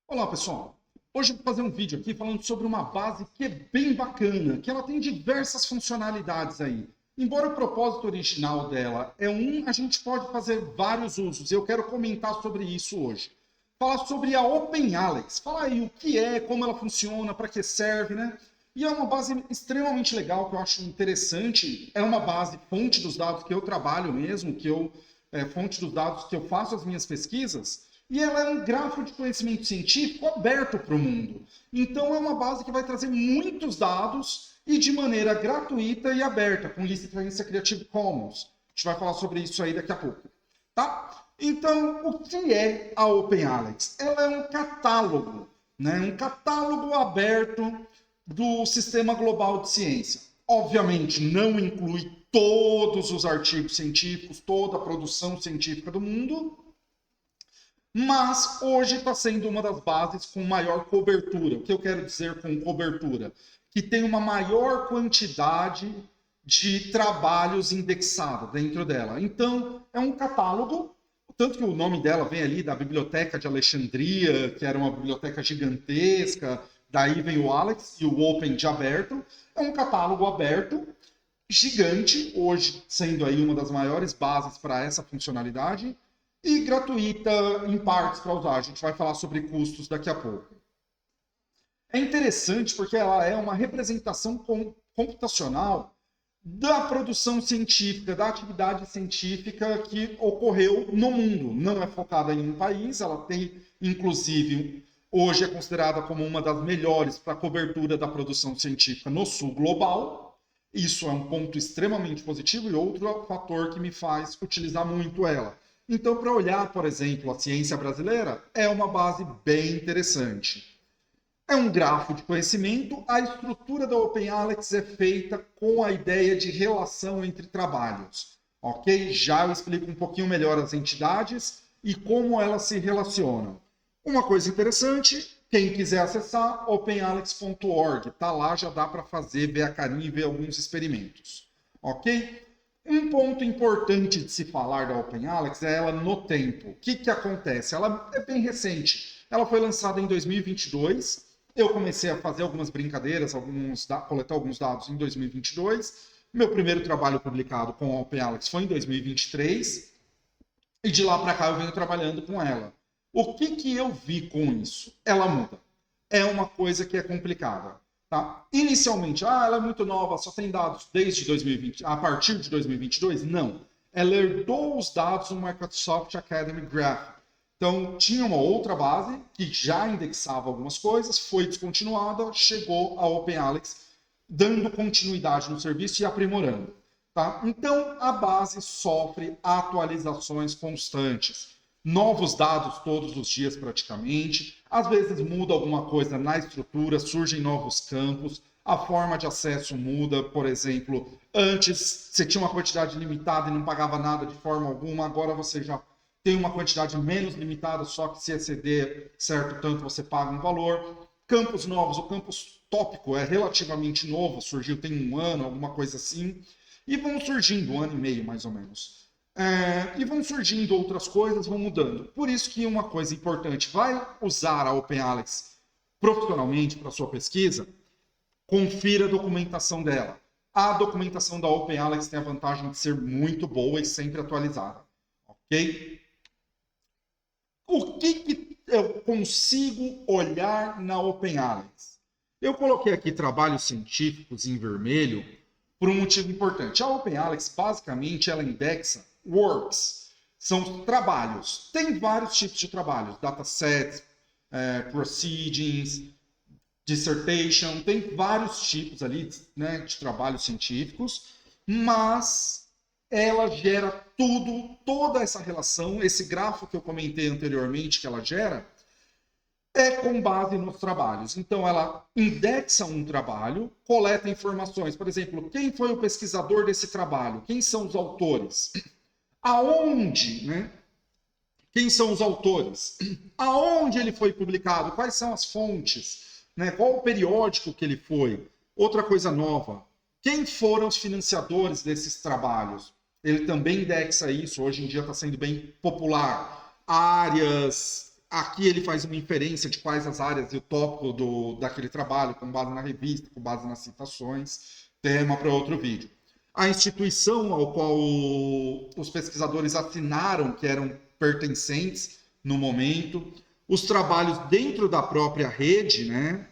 Olá, pessoal. Hoje eu vou fazer um vídeo aqui falando sobre uma base que é bem bacana, que ela tem diversas funcionalidades aí. Embora o propósito original dela é a gente pode fazer vários usos. Eu quero comentar sobre isso hoje. Falar sobre a OpenAlex. Falar aí o que é, como ela funciona, para que serve, né? E é uma base extremamente legal que eu acho interessante. É uma base fonte dos dados que eu trabalho mesmo, fonte dos dados que eu faço as minhas pesquisas. E ela é um grafo de conhecimento científico aberto para o mundo. Então é uma base que vai trazer muitos dados e de maneira gratuita e aberta, com licença Creative Commons. A gente vai falar sobre isso aí daqui a pouco. Tá? Então, o que é a OpenAlex? Ela é um catálogo, né? Um catálogo aberto do Sistema Global de Ciência. Obviamente, não inclui todos os artigos científicos, toda a produção científica do mundo, mas hoje está sendo uma das bases com maior cobertura. O que eu quero dizer com cobertura? Que tem uma maior quantidade de trabalhos indexados dentro dela. Então, é um catálogo, tanto que o nome dela vem ali da Biblioteca de Alexandria, que era uma biblioteca gigantesca, daí vem o Alex e o Open de aberto. É um catálogo aberto, gigante, hoje sendo aí uma das maiores bases para essa funcionalidade, e gratuita em partes para usar. A gente vai falar sobre custos daqui a pouco. É interessante porque ela é uma representação computacional da produção científica, da atividade científica que ocorreu no mundo. Não é focada em um país, ela tem, inclusive, hoje é considerada como uma das melhores para a cobertura da produção científica no sul global. Isso é um ponto extremamente positivo e outro fator que me faz utilizar muito ela. Então, para olhar, por exemplo, a ciência brasileira, é uma base bem interessante. É um grafo de conhecimento. A estrutura da OpenAlex é feita com a ideia de relação entre trabalhos. Ok? Já eu explico um pouquinho melhor as entidades e como elas se relacionam. Uma coisa interessante, quem quiser acessar, openalex.org. Tá lá, já dá para fazer, ver a carinha e ver alguns experimentos. Ok? Um ponto importante de se falar da OpenAlex é ela no tempo. O que acontece? Ela é bem recente. Ela foi lançada em 2022. Eu comecei a fazer algumas brincadeiras, coletar alguns dados em 2022. Meu primeiro trabalho publicado com a OpenAlex foi em 2023. E de lá para cá eu venho trabalhando com ela. O que eu vi com isso? Ela muda. É uma coisa que é complicada. Tá? Inicialmente, ela é muito nova, só tem dados desde 2020, a partir de 2022? Não. Ela herdou os dados do Microsoft Academy Graph. Então, tinha uma outra base que já indexava algumas coisas, foi descontinuada, chegou a OpenAlex, dando continuidade no serviço e aprimorando. Tá? Então, a base sofre atualizações constantes. Novos dados todos os dias praticamente. Às vezes muda alguma coisa na estrutura, surgem novos campos, a forma de acesso muda. Por exemplo, antes você tinha uma quantidade limitada e não pagava nada de forma alguma, agora você já tem uma quantidade menos limitada, só que se exceder certo tanto você paga um valor. Campos novos, o campus tópico é relativamente novo, surgiu tem um ano, alguma coisa assim, e vão surgindo, um ano e meio mais ou menos. E vão surgindo outras coisas, vão mudando. Por isso que uma coisa importante, vai usar a OpenAlex profissionalmente para sua pesquisa, confira a documentação dela. A documentação da OpenAlex tem a vantagem de ser muito boa e sempre atualizada. Ok? O que eu consigo olhar na OpenAlex? Eu coloquei aqui trabalhos científicos em vermelho por um motivo importante. A OpenAlex, basicamente, ela indexa works, são trabalhos. Tem vários tipos de trabalhos, datasets, proceedings, dissertation, tem vários tipos ali, né, de trabalhos científicos, mas ela gera toda essa relação, esse grafo que eu comentei anteriormente que ela gera, é com base nos trabalhos. Então, ela indexa um trabalho, coleta informações. Por exemplo, quem foi o pesquisador desse trabalho? Quem são os autores? Aonde, né? Quem são os autores? Aonde ele foi publicado? Quais são as fontes? Né? Qual o periódico que ele foi? Outra coisa nova. Quem foram os financiadores desses trabalhos? Ele também indexa isso. Hoje em dia está sendo bem popular. Áreas, aqui ele faz uma inferência de quais as áreas e o tópico daquele trabalho, com base na revista, com base nas citações, tema para outro vídeo. A instituição ao qual os pesquisadores assinaram que eram pertencentes no momento, os trabalhos dentro da própria rede, né,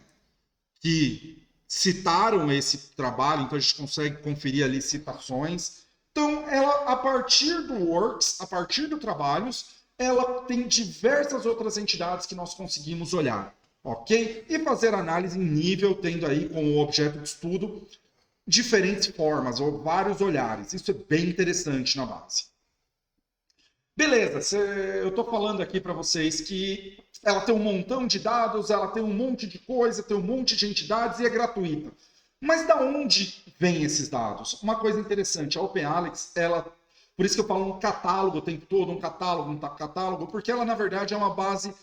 que citaram esse trabalho, então a gente consegue conferir ali citações. Então, ela, a partir do Works, a partir do Trabalhos, ela tem diversas outras entidades que nós conseguimos olhar, ok? E fazer análise em nível, tendo aí como objeto de estudo diferentes formas, ou vários olhares. Isso é bem interessante na base. Beleza, eu estou falando aqui para vocês que ela tem um montão de dados, ela tem um monte de coisa, tem um monte de entidades e é gratuita. Mas da onde vêm esses dados? Uma coisa interessante, a OpenAlex, ela, por isso que eu falo um catálogo o tempo todo, um catálogo, porque ela na verdade é uma base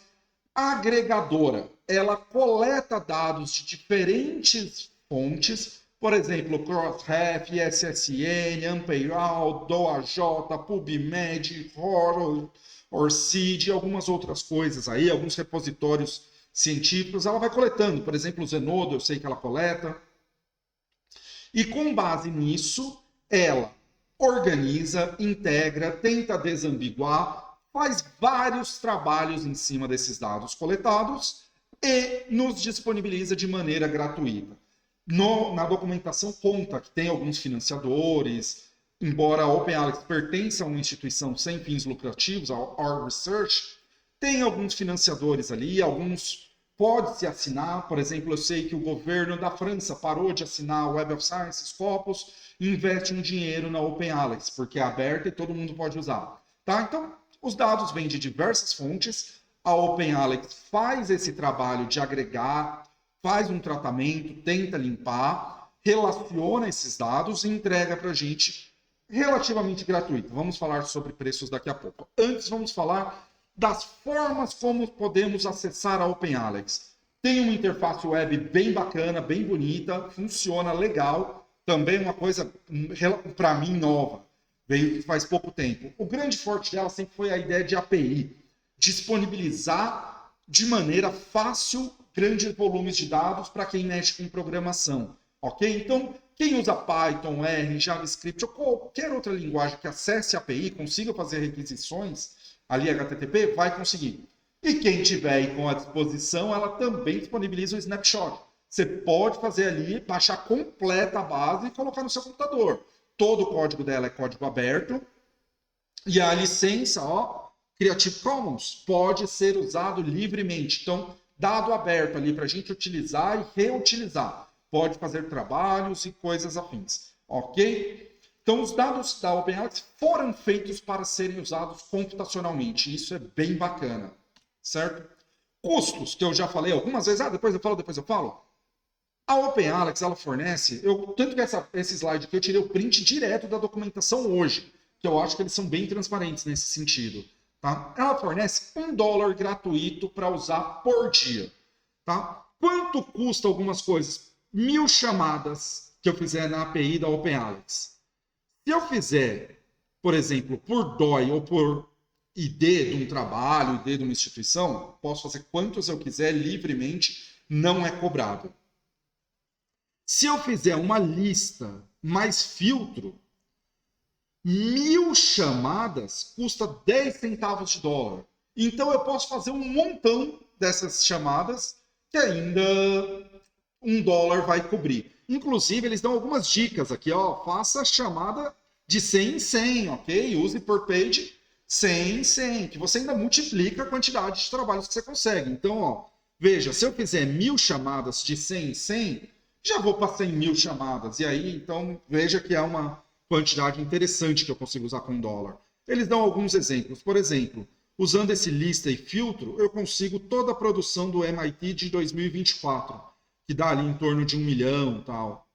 agregadora. Ela coleta dados de diferentes fontes, por exemplo, Crossref, SSN, Ampeyral, DOAJ, PubMed, ORCID e algumas outras coisas aí, alguns repositórios científicos, ela vai coletando. Por exemplo, o Zenodo, eu sei que ela coleta. E com base nisso, ela organiza, integra, tenta desambiguar, faz vários trabalhos em cima desses dados coletados e nos disponibiliza de maneira gratuita. Na documentação conta que tem alguns financiadores, embora a OpenAlex pertença a uma instituição sem fins lucrativos, a Our Research, tem alguns financiadores ali, alguns pode-se assinar. Por exemplo, eu sei que o governo da França parou de assinar o Web of Science, Scopus, e investe um dinheiro na OpenAlex, porque é aberta e todo mundo pode usar. Tá? Então, os dados vêm de diversas fontes, a OpenAlex faz esse trabalho de agregar, faz um tratamento, tenta limpar, relaciona esses dados e entrega para a gente relativamente gratuito. Vamos falar sobre preços daqui a pouco. Antes, vamos falar das formas como podemos acessar a OpenAlex. Tem uma interface web bem bacana, bem bonita, funciona legal. Também uma coisa, para mim, nova. Veio faz pouco tempo. O grande forte dela sempre foi a ideia de API. Disponibilizar de maneira fácil grandes volumes de dados para quem mexe com programação, ok? Então, quem usa Python, R, JavaScript ou qualquer outra linguagem que acesse a API, consiga fazer requisições ali HTTP, vai conseguir. E quem tiver aí com a disposição, ela também disponibiliza o snapshot. Você pode fazer ali, baixar completa a base e colocar no seu computador. Todo o código dela é código aberto e a licença, Creative Commons, pode ser usado livremente. Então, dado aberto ali para a gente utilizar e reutilizar. Pode fazer trabalhos e coisas afins, ok? Então, os dados da OpenAlex foram feitos para serem usados computacionalmente. Isso é bem bacana, certo? Custos, que eu já falei algumas vezes. Depois eu falo. A OpenAlex, ela fornece... tanto que esse slide aqui eu tirei o print direto da documentação hoje, que eu acho que eles são bem transparentes nesse sentido. Tá? Ela fornece $1 gratuito para usar por dia. Tá? Quanto custa algumas coisas? 1000 chamadas que eu fizer na API da OpenAlex. Se eu fizer, por exemplo, por DOI ou por ID de um trabalho, ID de uma instituição, posso fazer quantos eu quiser livremente, não é cobrado. Se eu fizer uma lista mais filtro, 1000 chamadas custa 10 centavos de dólar. Então eu posso fazer um montão dessas chamadas que ainda $1 vai cobrir. Inclusive, eles dão algumas dicas aqui, faça chamada de 100 em 100, ok? Use por page 100 em 100, que você ainda multiplica a quantidade de trabalhos que você consegue. Então, veja, se eu fizer 1000 chamadas de 100 em 100, já vou para 100.000 chamadas. E aí, então, veja que é uma quantidade interessante que eu consigo usar com $1. Eles dão alguns exemplos. Por exemplo, usando esse lista e filtro, eu consigo toda a produção do MIT de 2024, que dá ali em torno de 1 milhão e tal.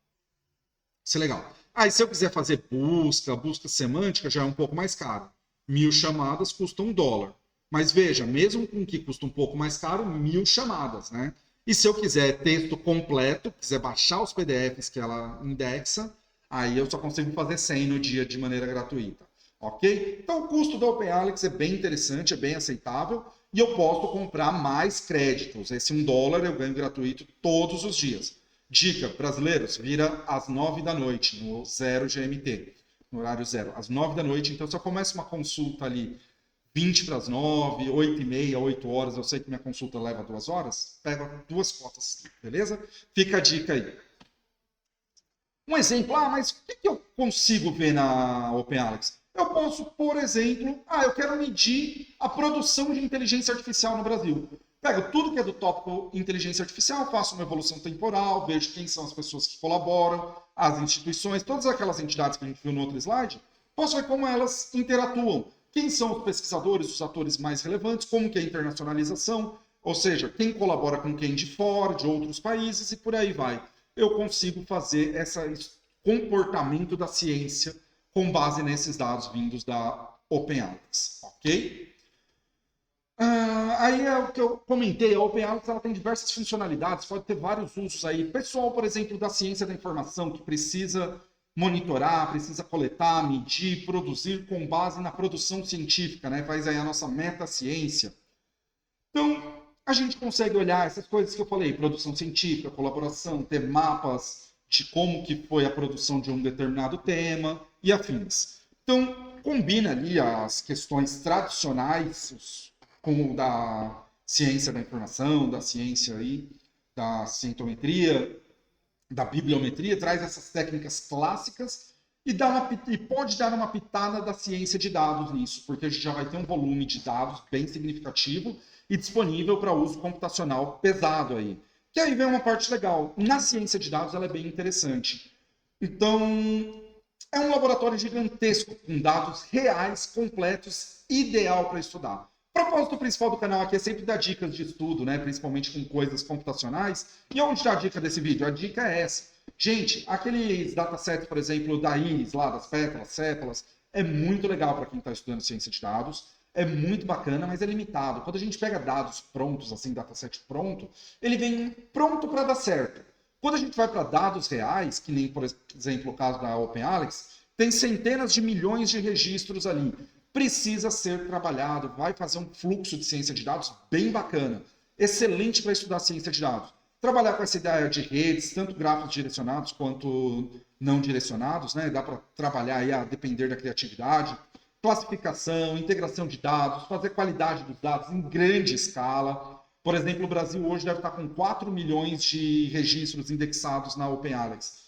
Isso é legal. Aí, se eu quiser fazer busca semântica, já é um pouco mais caro. 1000 chamadas custam $1. Mas veja, mesmo com que custa um pouco mais caro, 1000 chamadas, né? E se eu quiser texto completo, quiser baixar os PDFs que ela indexa, aí eu só consigo fazer 100 no dia de maneira gratuita, ok? Então o custo da OpenAlex é bem interessante, é bem aceitável e eu posso comprar mais créditos. Esse $1 eu ganho gratuito todos os dias. Dica, brasileiros, vira às 9 da noite, no 0 GMT, no horário 0, às 9 da noite. Então, se eu começo uma consulta ali 20 para as 9, 8 e meia, 8 horas, eu sei que minha consulta leva 2 horas, pego 2 cotas, beleza? Fica a dica aí. Um exemplo, mas o que eu consigo ver na OpenAlex? Eu posso, por exemplo, eu quero medir a produção de inteligência artificial no Brasil. Pego tudo que é do tópico inteligência artificial, faço uma evolução temporal, vejo quem são as pessoas que colaboram, as instituições, todas aquelas entidades que a gente viu no outro slide, posso ver como elas interatuam. Quem são os pesquisadores, os atores mais relevantes, como que é a internacionalização, ou seja, quem colabora com quem de fora, de outros países e por aí vai. Eu consigo fazer esse comportamento da ciência com base nesses dados vindos da OpenAlex, ok? Aí é o que eu comentei, a OpenAlex ela tem diversas funcionalidades, pode ter vários usos aí. Pessoal, por exemplo, da ciência da informação, que precisa monitorar, precisa coletar, medir, produzir com base na produção científica, né? Faz aí a nossa meta-ciência. Então, a gente consegue olhar essas coisas que eu falei, produção científica, colaboração, ter mapas de como que foi a produção de um determinado tema e afins. Então, combina ali as questões tradicionais com o da ciência da informação, da ciência aí, da cientometria, da bibliometria, traz essas técnicas clássicas e pode dar uma pitada da ciência de dados nisso, porque a gente já vai ter um volume de dados bem significativo e disponível para uso computacional pesado aí. Que aí vem uma parte legal. Na ciência de dados ela é bem interessante. Então, é um laboratório gigantesco, com dados reais, completos, ideal para estudar. O propósito principal do canal aqui é sempre dar dicas de estudo, né? Principalmente com coisas computacionais. E onde está a dica desse vídeo? A dica é essa. Gente, aqueles datasets, por exemplo, da IRIS, lá das pétalas, sépalas, é muito legal para quem está estudando ciência de dados. É muito bacana, mas é limitado. Quando a gente pega dados prontos, assim, dataset pronto, ele vem pronto para dar certo. Quando a gente vai para dados reais, que nem, por exemplo, o caso da OpenAlex, tem centenas de milhões de registros ali. Precisa ser trabalhado, vai fazer um fluxo de ciência de dados bem bacana. Excelente para estudar ciência de dados. Trabalhar com essa ideia de redes, tanto gráficos direcionados quanto não direcionados, né? Dá para trabalhar aí a depender da criatividade. Classificação, integração de dados, fazer qualidade dos dados em grande escala. Por exemplo, o Brasil hoje deve estar com 4 milhões de registros indexados na OpenAlex.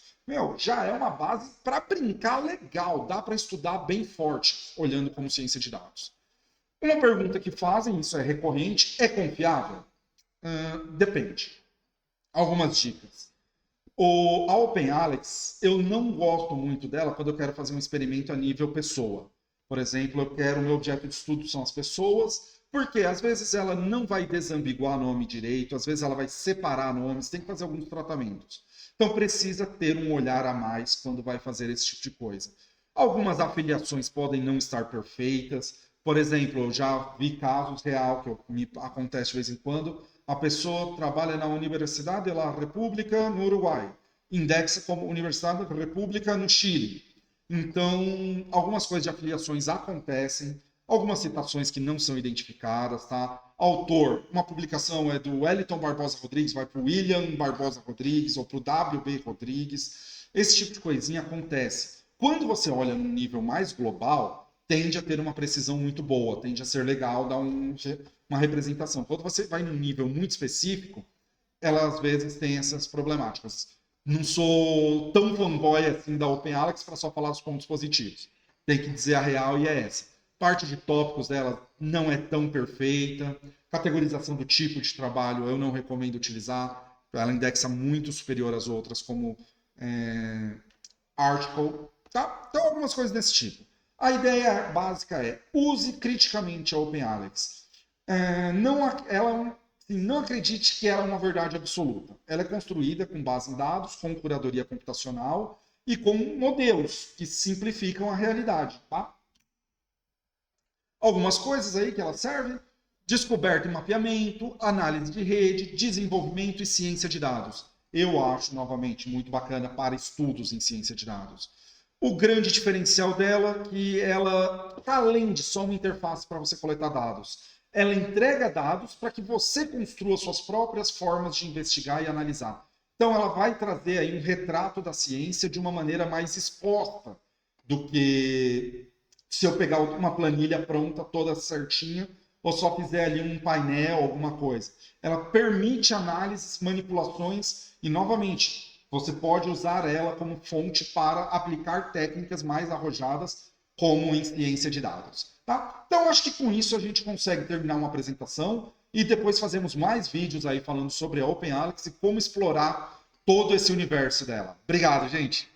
Já é uma base para brincar legal, dá para estudar bem forte, olhando como ciência de dados. Uma pergunta que fazem, isso é recorrente, é confiável? Depende. Algumas dicas. A OpenAlex, eu não gosto muito dela quando eu quero fazer um experimento a nível pessoa. Por exemplo, eu quero, o meu objeto de estudo são as pessoas, porque às vezes ela não vai desambiguar nome direito, às vezes ela vai separar nomes, tem que fazer alguns tratamentos. Então precisa ter um olhar a mais quando vai fazer esse tipo de coisa. Algumas afiliações podem não estar perfeitas. Por exemplo, eu já vi casos real que acontece de vez em quando. A pessoa trabalha na Universidade da República no Uruguai, indexa como Universidade da República no Chile. Então, algumas coisas de afiliações acontecem, algumas citações que não são identificadas, tá? Autor, uma publicação é do Wellington Barbosa Rodrigues, vai para o William Barbosa Rodrigues ou para o WB Rodrigues. Esse tipo de coisinha acontece. Quando você olha num nível mais global, tende a ter uma precisão muito boa, tende a ser legal, dar uma representação. Quando você vai num nível muito específico, ela às vezes tem essas problemáticas. Não sou tão fanboy assim da OpenAlex para só falar dos pontos positivos. Tem que dizer a real e é essa. Parte de tópicos dela não é tão perfeita. Categorização do tipo de trabalho eu não recomendo utilizar. Ela indexa muito superior às outras, como article. Tá? Então, algumas coisas desse tipo. A ideia básica é use criticamente a OpenAlex. Não acredite que ela é uma verdade absoluta. Ela é construída com base em dados, com curadoria computacional e com modelos que simplificam a realidade. Tá? Algumas coisas aí que ela serve: descoberta e mapeamento, análise de rede, desenvolvimento e ciência de dados. Eu acho, novamente, muito bacana para estudos em ciência de dados. O grande diferencial dela é que ela, além de só uma interface para você coletar dados, ela entrega dados para que você construa suas próprias formas de investigar e analisar. Então, ela vai trazer aí um retrato da ciência de uma maneira mais exposta do que se eu pegar uma planilha pronta, toda certinha, ou só fizer ali um painel, alguma coisa. Ela permite análises, manipulações e, novamente, você pode usar ela como fonte para aplicar técnicas mais arrojadas, como em ciência de dados. Tá? Então, acho que com isso a gente consegue terminar uma apresentação e depois fazemos mais vídeos aí falando sobre a OpenAlex e como explorar todo esse universo dela. Obrigado, gente!